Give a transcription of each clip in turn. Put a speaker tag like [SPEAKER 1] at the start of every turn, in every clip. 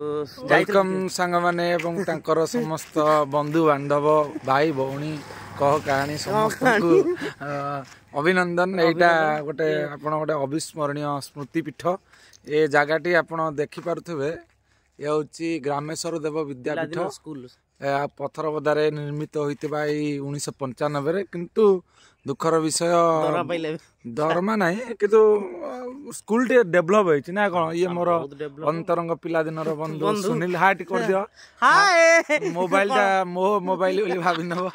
[SPEAKER 1] Welcome सांग माने एवं तांकर समस्त बंधु बांधव भाई भौणी कह कहानी समस्त को अभिनंदन। एटा गोटे आपण गोटे अविस्मरणीय स्मृतिपीठ ए जगहटी आपण देखि पारुथबे ये होची ग्रामेश्वर देव विद्यापीठ स्कूल पत्थर बदारे निर्मित होइतबा 1995 रे किंतु दुखर विषय दरमा नहीं किंतु स्कूल टे डेभलप होइछि ना कोन ये मोर अंतरंग पिला दिनर बंधु सुनील हाट कर दियो हाय मोबाइल टा मो मोबाइल बोली भाबि नबो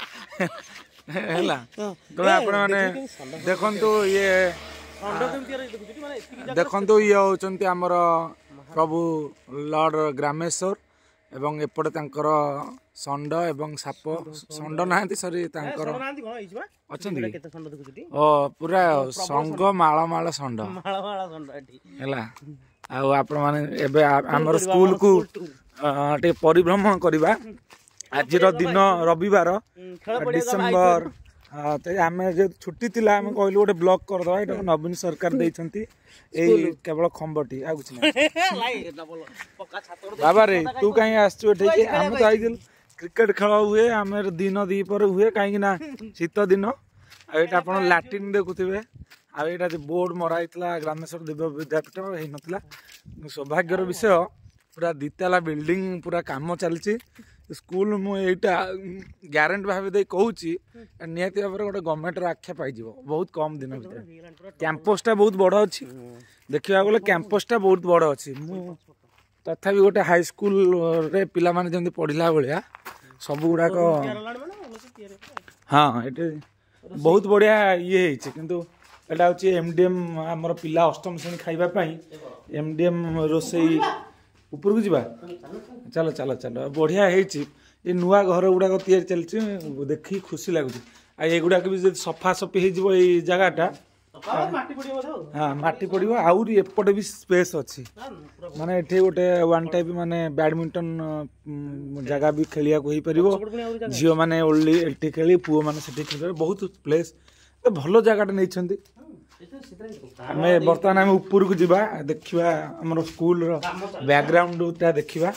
[SPEAKER 1] हैला तो आपण माने देखंतु ये देखंतु ये होचंती हमर प्रभु लॉर्ड ग्रामेश्वर एवं एपटे तांकर षंड एवं साप षंड नांती सॉरी तांकर अछंती ओ पूरा संग माळ षंड हैला आ आपण माने एबे हमर स्कूल को टे परिभ्रमण करबा आज दिन रविवार डिसेंबर आम जो छुट्टी थिला आम कहलु गोटे ब्लॉग कर दवा एटा नवीन सरकार देइछंती एई केवल खंबटी आ कुछ नहीं बाबा रे तू कहीं आसछु ठीक है हम तो आइदिल क्रिकेट खेल हुए आम दिन दी पर हुए कहीं ना शीत दिन आटा आप लाट्रिन देखुवे आटा जो बोर्ड मराइला ग्रामेश्वर देव विद्यापीठ हो नथिला सौभाग्यर विषय पूरा दिताला बिल्डिंग पूरा काम चलची स्कूल मुझा ग्यारंटी भाव दे कहूँ निहती भाव गोटे गवर्नमेंट आख्या पाई बहुत कम दिन भर कैंपसटा बहुत बड़ अच्छी देखा गले कैंपसटा बहुत बड़ अच्छी तथा गोटे हाई स्कूल रे पिला माने जंदी पढ़िला भाया सब गुड़ाक हाँ ये बहुत बढ़िया ये किंतु एटा हूँ एमडीएम आमर पिला अष्टम श्रेणी खाइबापी एमडीएम रोसई ऊपर को जीवा चलो चलो चलो बढ़िया ये नुआ घर गुड़ाक तैयारी चलती देखी खुशी लगुच ये गुड़ाक भी जो सफा सफी हो जगहटा हाँ माटी पड़ो आहरी एपटे भी स्पेस अच्छी माने एठी गोटे वन टाइप माने बैडमिंटन जगह भी खेलिया को हो पार झील मैंने ओनली एठी खेली पुओ मैंने सेठी खेल बहुत प्लेस भल जगहटा नहीं आम बर्तमान आम ऊपर को जीवा देखा आम स्कूल बैकग्राउंड देखा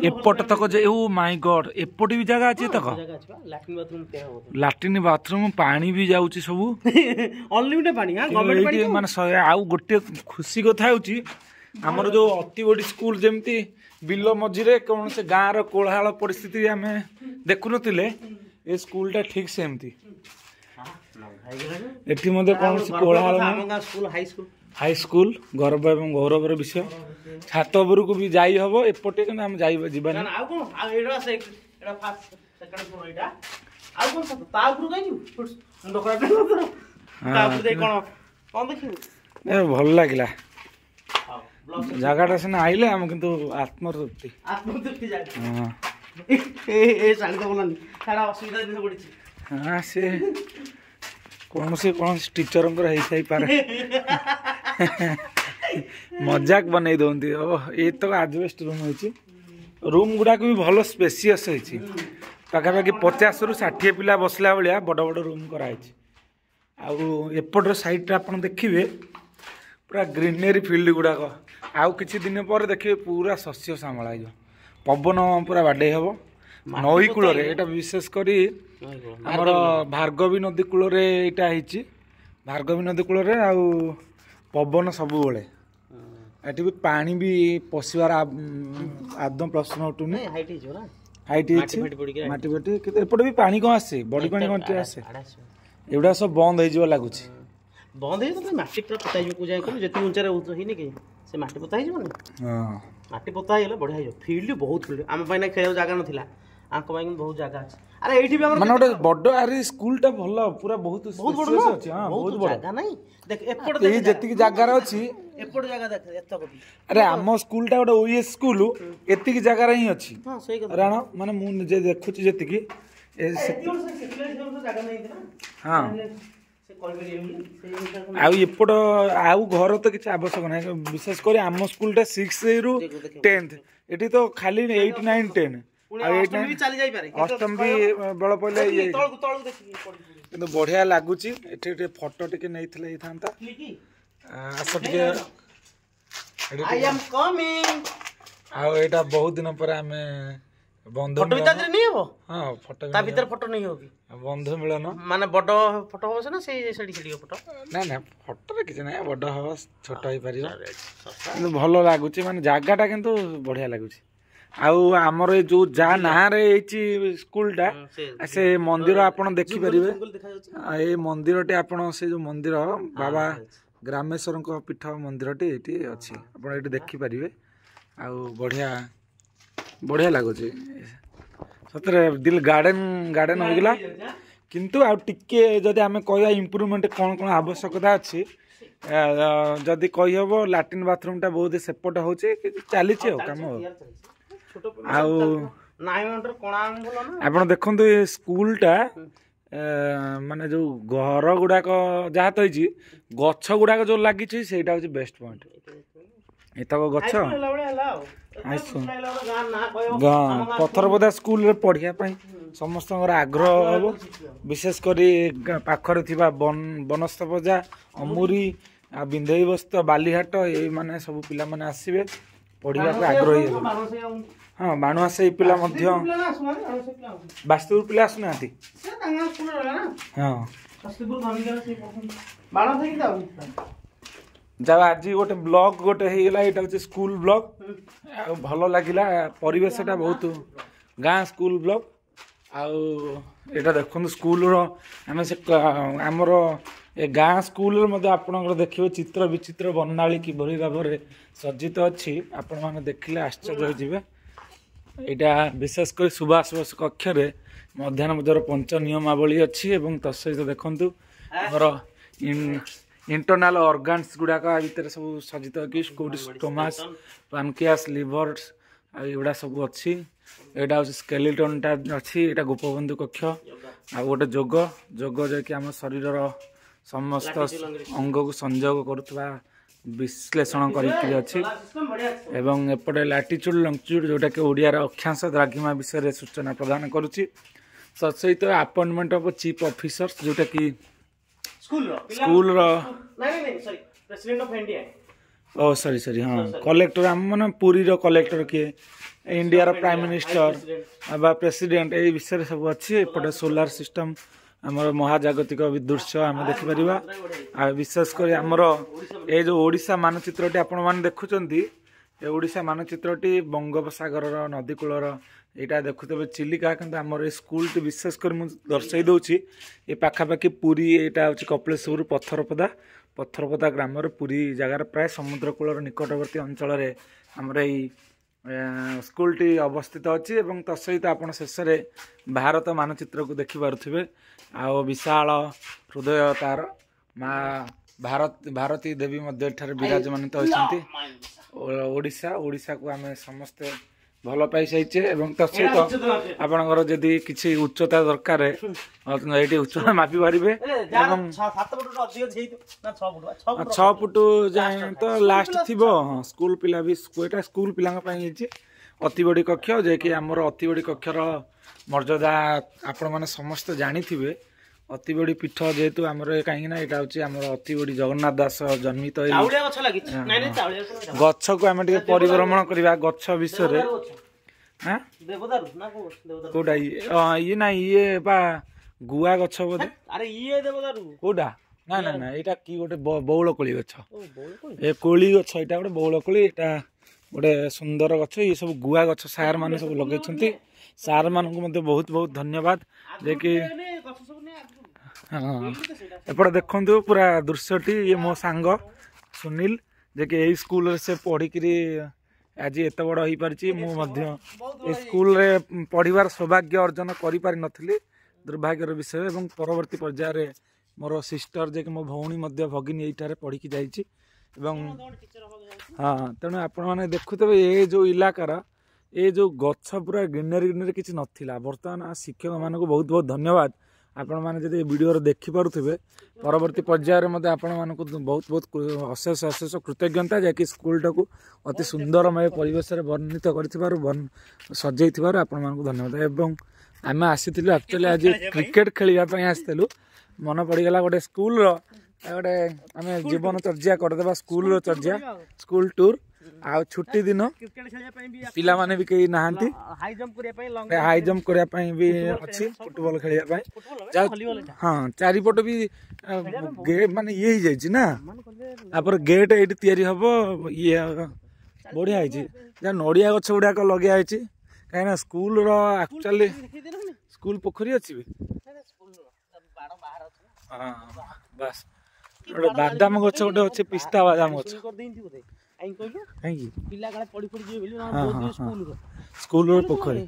[SPEAKER 1] एपट तक ओ माय गॉड एपट भी जगह अच्छी तक लैट्रिन बाथरूम पानी भी जाऊँगी सब माने आउ गोटे खुशी कथा आमर जो अति बड़ी स्कूल जमती बिल मझे कौन से गाँव कोलाहल परिस्थिति आम देखुन ए स्कूलटा ठीक सेमती एठी मते कौन से कोलाहल हाई स्कूल गर्व एवं गौरवर विषय छात उपर को भी जाई हबो एपटे कि हम जाई जीबा ना आ कोन आ एडा से एडा फर्स्ट सेकंड फ्लोर एडा आ कोन सब ता उपर गई मुंड खराब ता उपर दे कोन देखिबो ए भल लागिला जगहटा से आइले हम किंतु आत्मतृप्ति जागा हां ए साडी तो बोलनी सारा असुविधा दिन पड़ी हां से कौन से टीचर पारे मजाक बनई दौंती ये तो आजबेस्ट रूम होती रूम गुड़ाक भी भल स्पेसियस होती पाखापाखि 50 ରୁ 60 पिला बसला भाया बड़ बड़ रूम कराई आउटर साइड आप देखिए पूरा ग्रीनरी फील्ड गुड़ाक आउ कि दिन पर देखिए पूरा शस्य श्यामला पवन पूरा बाडे हम नई कूल विशेषकर आमर भार्गवी नदी कूल भार्गवी नदी कूल पवन सब बेले ये भी पानी भी पशिबार आदम प्रश्न उठुनी हाइट माटी फाटी एपटे भी पानी कौन आसे बड़ी पानी कौन आसे एगुड़ा सब बंद हो लगुच
[SPEAKER 2] बंद हो माटी पूरा पोता जितनी उंचार होनी कि से माटी पोता माटी पोता बढ़िया फील्ड बहुत फील्ड आम खेल जगह ना आंक बहुत जगह अच्छे अरे एठी भी हमर माने बड्ड अरे स्कूल टा भलो पूरा बहुत स्पेस अछि हां बहुत बड़ जगह नहीं देख एपड़ देख ए जति जगह अछि एपड़ जगह देख एतक भी अरे हम स्कूल टा गोटे ओएस स्कूल एति की जगह ही अछि हां सही कथा राणा माने मु जे देखुछि जति की ए जगह नहीं ना हां से कॉल आउ एपड़ आउ घर तो किछ आवश्यक नै विशेष कर हम स्कूल टा 6 रु 10th एठी तो खाली 8 9 10 अष्टम भी बल पड़े बढ़िया लगुच फोटो टे नहीं था आस I am coming
[SPEAKER 1] ଆଉ ଏଇଟା ବହୁତ ଦିନ ପରେ ଆମେ ବନ୍ଧୁ
[SPEAKER 2] ଫଟୋ ଭିତରେ ନେଇ ହବ
[SPEAKER 1] ହଁ ଫଟୋ
[SPEAKER 2] ତା ଭିତରେ ଫଟୋ ନେଇ ହବ କି
[SPEAKER 1] ବନ୍ଧୁ ମିଳନ
[SPEAKER 2] ମାନେ ବଡ ଫଟୋ ହବ ନା ସେଇ ସେଠି ଖେଳିବ ଫଟୋ
[SPEAKER 1] ନା ନା ଫଟୋରେ କିଛି ନାହିଁ ବଡ ହବ ଛୋଟ ହେଇପାରିବ କିନ୍ତୁ ଭଲ ଲାଗୁଛି ମାନେ ଜାଗାଟା କିନ୍ତୁ ବଢିଆ ଲାଗୁଛି ଆଉ ଆମର ଏ ଯୋଉ ଯାହା ନାଁରେ ହେଇଛି ସ୍କୁଲଟା ସେ ମନ୍ଦିର ଆପଣ ଦେଖିପାରିବେ ଏଇ ମନ୍ଦିରଟି ଆପଣ ସେ ଯୋଉ ମନ୍ଦିର ବାବା ଗ୍ରାମେଶ୍ୱରଙ୍କ ପୀଠ ମନ୍ଦିରଟି ଏଇଠି ଅଛି ଆପଣ ଏଇଠି ଦେଖିପାରିବେ ଆଉ ବଢିଆ ଲାଗୁଛି ସତରେ ଦିଲ୍ ଗାର୍ଡେନ ହୋଇଗଲା କିନ୍ତୁ ଆଉ ଟିକେ ଯଦି ଆମେ କହିବା ଇମ୍ପ୍ରୁଭମେଣ୍ଟ କ'ଣ ଆବଶ୍ୟକତା ଅଛି ଯଦି କହିହବ ଲାଟ୍ରିନ୍ ବାଥରୁମଟା ବହୁତ ସେପଟ ହେଉଛି ଚାଲିଛି ଆଉ କାମ ଆଉ ଆପଣ ଦେଖନ୍ତୁ ଏ ସ୍କୁଲଟା ମାନେ ଯୋଉ ଘର ଗୁଡାକ ଯାହା ତ ହେଇଛି ଗଛ ଗୁଡାକ ଯୋଉ ଲାଗିଛି ସେଇଟା ହଉଛି ବେଷ୍ଟ ପଏଣ୍ଟ ଏତକ ଗଛ ପଥରବଦା ସ୍କୁଲରେ ପଢିବା ପାଇଁ ସମସ୍ତଙ୍କର ଆଗ୍ରହ ହବ ବିଶେଷ କରି ପାଖରେ ଥିବା ବନସ୍ତପଜା ଅମୁରୀ ଆଉ ବିନ୍ଧେଇ ବସ୍ତ ବାଲିହାଟ ଏଇମାନେ ସବୁ ପିଲାମାନେ ଆସିବେ ପଢିବାକୁ ଆଗ୍ରହୀ ହେବେ ହଁ ବାଣୁଆ ସେଇ ପିଲା ମଧ୍ୟ ବାସ୍ତବ ପିଲା ଆସୁନାହାନ୍ତି ହଁ ଯାହା ଆଜି ଗୋଟେ ବ୍ଲଗ ଗୋଟେ ହେଇଗଲା ଏଇଟା ହଉଛି ସ୍କୁଲ ବ୍ଲଗ ଆଉ ଭଲ ଲାଗିଲା ପରିବେଶଟା ବହୁତ ଗାଁ ସ୍କୁଲ ବ୍ଲଗ ଆଉ ଏଇଟା ଦେଖନ୍ତୁ ସ୍କୁଲର ଆମେ ସେ ଆମର ଏ ଗାଁ ସ୍କୁଲରେ ମଧ୍ୟ ଆପଣଙ୍କର ଦେଖିବେ ଚିତ୍ର ବିଚିତ୍ର ବର୍ଣ୍ଣାଳୀ କିଭଳି ଭାବରେ ସଜ୍ଜିତ ଅଛି ଆପଣମାନେ ଦେଖିଲେ ଆଶ୍ଚର୍ଯ୍ୟ ହୋଇଯିବେ ଏଇଟା ବିଶେଷ କରି ସୁଭାଷ ବୋଷ କକ୍ଷରେ ମଧ୍ୟାହ୍ନ ଭୋଜର ପଞ୍ଚ ନିୟମାବଳୀ ଅଛି ଏବଂ ତତ୍ସହିତ ଦେଖନ୍ତୁ ଆମର ଇଣ୍ଟରନାଲ ଅର୍ଗାନ୍ସ ଗୁଡାକ ଭିତରେ ସବୁ ସଜ୍ଜିତ ହେଇକି ଷ୍ଟୋମାସ ପାନକିଆସ ଲିଭର୍ସ ଆଉ ଏଗୁଡା ସବୁ ଅଛି ଏଇଟା ହଉଛି ସ୍କେଲିଟନଟା ଅଛି ଏଇଟା ଗୋପବନ୍ଧୁ କକ୍ଷ ଆଉ ଗୋଟେ ଯୋଗ ଯାଇକି ଆମ ଶରୀରର ସମସ୍ତ ଅଙ୍ଗକୁ ସଂଯୋଗ କରୁଥିବା ବିଶ୍ଳେଷଣ କରିକି ଅଛି ଏବଂ ଏପଟେ ଲାଟିଚୁଡ ଲଙ୍ଗଚୁଡ ଯୋଉଟାକି ଓଡ଼ିଆର ଅକ୍ଷାଂଶ ଦ୍ରାଘିମା ବିଷୟରେ ସୂଚନା ପ୍ରଦାନ କରୁଛି ସହିତ ଆପଏଣ୍ଟମେଣ୍ଟ ଅଫ ଚିଫ ଅଫିସର୍ସ ଯୋଉଟାକି ସ୍କୁଲର ଓ ସରି ହଁ କଲେକ୍ଟର ଆମ ମାନେ ପୁରୀର କଲେକ୍ଟର କିଏ ଇଣ୍ଡିଆର ପ୍ରାଇମ ମିନିଷ୍ଟର ବା ପ୍ରେସିଡେଣ୍ଟ ଏଇ ବିଷୟରେ ସବୁ ଅଛି ଏପଟେ ସୋଲାର ସିଷ୍ଟମ ଆମର ମହାଜାଗତିକ ବିଦୃଶ୍ୟ ଆମେ ଦେଖିପାରିବା ଆଉ ବିଶେଷ କରି ଆମର ଏଇ ଯୋଉ ଓଡ଼ିଶା ମାନଚିତ୍ରଟି ଆପଣମାନେ ଦେଖୁଛନ୍ତି ଏ ଓଡ଼ିଶା ମାନଚିତ୍ରଟି ବଙ୍ଗୋପସାଗରର ନଦୀ କୂଳର ଏଇଟା ଦେଖୁଥିବେ ଚିଲିକା କିନ୍ତୁ ଆମର ଏଇ ସ୍କୁଲଟି ବିଶେଷ କରି ମୁଁ ଦର୍ଶାଇ ଦେଉଛି ଏ ପାଖାପାଖି ପୁରୀ ଏଇଟା ହେଉଛି କପିଳେଶ୍ୱରରୁ ପଥରପଦା ଗ୍ରାମର ପୁରୀ ଜାଗାର ପ୍ରାୟ ସମୁଦ୍ର କୂଳର ନିକଟବର୍ତ୍ତୀ ଅଞ୍ଚଳରେ ଆମର ଏଇ ସ୍କୁଲଟି ଅବସ୍ଥିତ ଅଛି ଏବଂ ତତ୍ସହିତ ଆପଣ ଶେଷରେ ଭାରତ ମାନଚିତ୍ରକୁ ଦେଖିପାରୁଥିବେ ଆଉ ବିଶାଳ ହୃଦୟ ତାର ମା ଭାରତୀ ଦେବୀ ମଧ୍ୟ ଏଠାରେ ବିରାଜମାନିତ ହୋଇଛନ୍ତି ଓଡ଼ିଶାକୁ ଆମେ ସମସ୍ତେ ଭଲ ପାଇସାରିଛେ ଏବଂ ତତ୍ସହିତ ଆପଣଙ୍କର ଯଦି କିଛି ଉଚ୍ଚତା ଦରକାର ଏଇଠି ଉଚ୍ଚତା ମାପି ପାରିବେ ଏବଂ 6 ଫୁଟ ଯାଏ ତ ଲାଷ୍ଟ ଥିବ ହଁ ସ୍କୁଲ ପିଲା ବି ଏଇଟା ସ୍କୁଲ ପିଲାଙ୍କ ପାଇଁ ହେଇଛି ଅତି ବଡ଼ି କକ୍ଷ ଯିଏକି ଆମର ଅତି ବଡ଼ି କକ୍ଷର ମର୍ଯ୍ୟାଦା ଆପଣମାନେ ସମସ୍ତେ ଜାଣିଥିବେ ଅତି ବଡ଼ି ପୀଠ ଯେହେତୁ ଆମର କାହିଁକି ନା ଏଇଟା ହଉଛି ଆମର ଅତି ବଡ଼ି ଜଗନ୍ନାଥ ଦାସ ଜନ୍ମିତ ଗଛକୁ ଆମେ ଟିକେ ପରିଭ୍ରମଣ କରିବା ଗଛ ବିଷୟରେ କୋଉଟା ଇଏ ନା ଇଏ ବା ଗୁଆ ଗଛ ବୋଧେ କୋଉଟା ନା ଏଇଟା କି ଗୋଟେ ବଉଳ କୋଳି ଗଛ ଏ କୋଳି ଗଛ ଏଇଟା ଗୋଟେ ବଉଳ କୋଳି ଏଇଟା ଗୋଟେ ସୁନ୍ଦର ଗଛ ଇଏ ସବୁ ଗୁଆ ଗଛ ସାର୍ ମାନେ ସବୁ ଲଗେଇଛନ୍ତି ସାର୍ ମାନଙ୍କୁ ମଧ୍ୟ ବହୁତ ବହୁତ ଧନ୍ୟବାଦ ଯେକି ହଁ ଏପଟେ ଦେଖନ୍ତୁ ପୁରା ଦୃଶ୍ୟଟି ଇଏ ମୋ ସାଙ୍ଗ ସୁନୀଲ ଯେକି ଏଇ ସ୍କୁଲରେ ସେ ପଢିକିରି ଆଜି ଏତେ ବଡ଼ ହେଇପାରିଛି ମୁଁ ମଧ୍ୟ ଏ ସ୍କୁଲରେ ପଢିବାର ସୌଭାଗ୍ୟ ଅର୍ଜନ କରିପାରିନଥିଲି ଦୁର୍ଭାଗ୍ୟର ବିଷୟ ଏବଂ ପରବର୍ତ୍ତୀ ପର୍ଯ୍ୟାୟରେ ମୋର ସିଷ୍ଟର ଯେକି ମୋ ଭଉଣୀ ମଧ୍ୟ ଭଗିନୀ ଏଇଠାରେ ପଢିକି ଯାଇଛି ଏବଂ ହଁ ତେଣୁ ଆପଣମାନେ ଦେଖୁଥିବେ ଏ ଯୋଉ ଇଲାକାର ଏ ଯୋଉ ଗଛ ପୁରା ଗ୍ରୀନେରୀ କିଛି ନଥିଲା ବର୍ତ୍ତମାନ ଶିକ୍ଷକମାନଙ୍କୁ ବହୁତ ବହୁତ ଧନ୍ୟବାଦ ଆପଣମାନେ ଯଦି ଏ ଭିଡ଼ିଓରେ ଦେଖିପାରୁଥିବେ ପରବର୍ତ୍ତୀ ପର୍ଯ୍ୟାୟରେ ମଧ୍ୟ ଆପଣମାନଙ୍କୁ ବହୁତ ଅଶେଷ କୃତଜ୍ଞତା ଯାହାକି ସ୍କୁଲଟାକୁ ଅତି ସୁନ୍ଦରମୟ ପରିବେଶରେ ବର୍ଣ୍ଣିତ କରିଥିବାରୁ ସଜେଇଥିବାରୁ ଆପଣମାନଙ୍କୁ ଧନ୍ୟବାଦ ଏବଂ ଆମେ ଆସିଥିଲୁ ଆକ୍ଚୁଆଲି ଆଜି କ୍ରିକେଟ ଖେଳିବା ପାଇଁ ଆସିଥିଲୁ ମନେ ପଡ଼ିଗଲା ଗୋଟେ ସ୍କୁଲର ଗୋଟେ ଆମେ ଜୀବନ ଚର୍ଯ୍ୟା କରିଦେବା ସ୍କୁଲର ଚର୍ଯ୍ୟା ସ୍କୁଲ ଟୁର୍ आ छुट्टी दिन
[SPEAKER 2] क्रिकेट खेलिया पई भी
[SPEAKER 1] पिला माने भी कई नाहंती
[SPEAKER 2] हाई जंप करिया पई लॉन्ग
[SPEAKER 1] हाई जंप करिया पई भी अछि फुटबॉल खेलिया पई हां चारि पट भी गेट माने ये ही जाई ना तापर गेट एठी तयारी हबो ये बढ़िया है जा नड़िया गछ गुड़ाक लगे है कहीं स्कूल एक्चुअली स्कूल पोखरी अच्छी भी हाँ बस बादाम गछ गोटे अच्छे पिस्ता बादाम गछ स्कूल पोखरी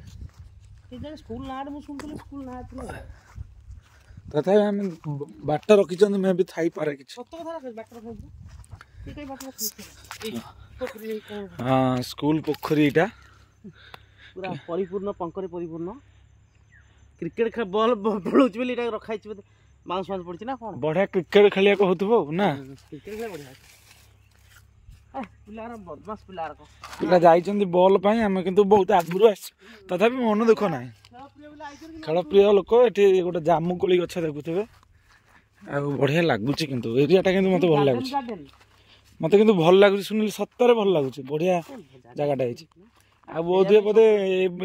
[SPEAKER 1] तथा आम बाट रखी मैं भी थी पारे कि हाँ स्कूल पोखरी
[SPEAKER 2] पूरा परिपूर्ण पंकरे परिपूर्ण क्रिकेट बॉल पड़ोच बोली एटा रखाई छ बाउंस बाउंस पड़छ ना कोन
[SPEAKER 1] बढ़िया क्रिकेट खेलिया को होतबो ना
[SPEAKER 2] क्रिकेट खेल बढ़िया ए पिलार बदमाश पिलार को
[SPEAKER 1] पिला जाइछन्ती बॉल पई हम किंतु बहुत आगुरु आस तथापि मन दुख नाही खेल प्रिय लोक एठी गोटे जामु कोली गछ देखुथबे आ बढ़िया लागुची किंतु एरियाटा किंतु मते भल लागुची मते किंतु भल लागुची सुनिल सत्तरे भल लागुची बढ़िया जगहटा है आ बोधे बोधे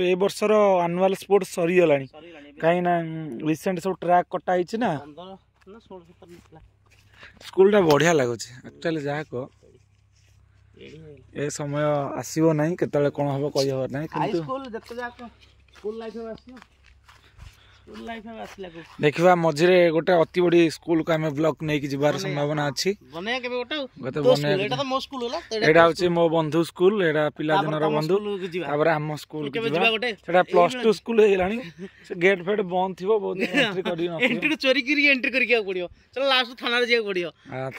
[SPEAKER 1] ए वर्षर एनुअल स्पोर्ट्स सरी गलानी कहीं ना रिसेंट सब ट्रैक कटा है ना स्कूल टा बढ़िया लगुच एक्चुअली जहाँ को ए समय आसीबो नहीं केतले कोन हबो कहि हबो नहीं किंतु
[SPEAKER 2] स्कूल जत्ते जाको स्कूल लाइफ में आसीयो
[SPEAKER 1] देखा मझे गोटे अति बड़ी स्कूल को आम ब्लॉक नहीं कि जीवार संभावना अच्छी मो बंधु स्कूल एटा पिला दिन बंधु आम school plus two school gate फेट बंद थी बहुत
[SPEAKER 2] एंट्री चोरी एंट्री करके पड़ो चलो लास्ट थाना जाए पड़ो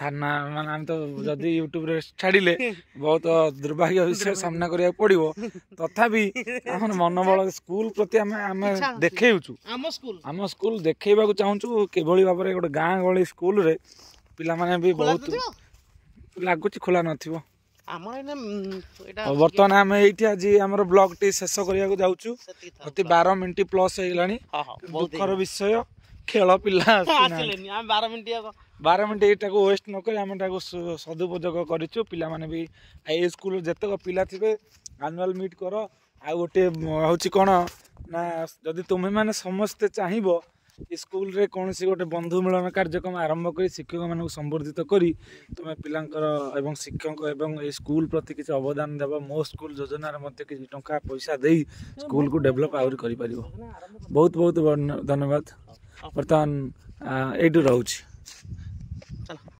[SPEAKER 1] थाना माने हम तो जदी यूट्यूब रे छाड़िले बहुत दुर्भाग्य विषय सामना करिया पड़िबो तथापि हमन मनोबल स्कूल प्रति हम देखेउछु आम स्कूल देखा चाहूँ किभली भाव में गोटे गाँ गहली स्कूल रे पिला माने भी बहुत लगुच खोला न बर्तमान आम ये आज आम ब्लॉग टी शेष करने जाऊँ अति 12 मिनट प्लस हो दुखर विषय खेल पिला 12 मिनट यहाँ वेस्ट नक सदुपयोग करूँ पिला माने भी ए स्कूल जितक पिला थे एनुअल मीट कर आ गोटे हूँ कौन ना जदि तुम्हें माने समस्ते चाहिबो स्कूल रे कौन सी गोटे बंधु मिलन कार्यक्रम आरंभ कर शिक्षक मान संबर्धित करी तुम्हें पिलांकर एवं शिक्षक एवं स्कूल प्रति किसी अवदान देव मो स्कूल योजना किसी टंका पैसा दे स्कूल को डेभलप आउरी करि परिबो बहुत बहुत धन्यवाद बर्तमान एटू रहूची।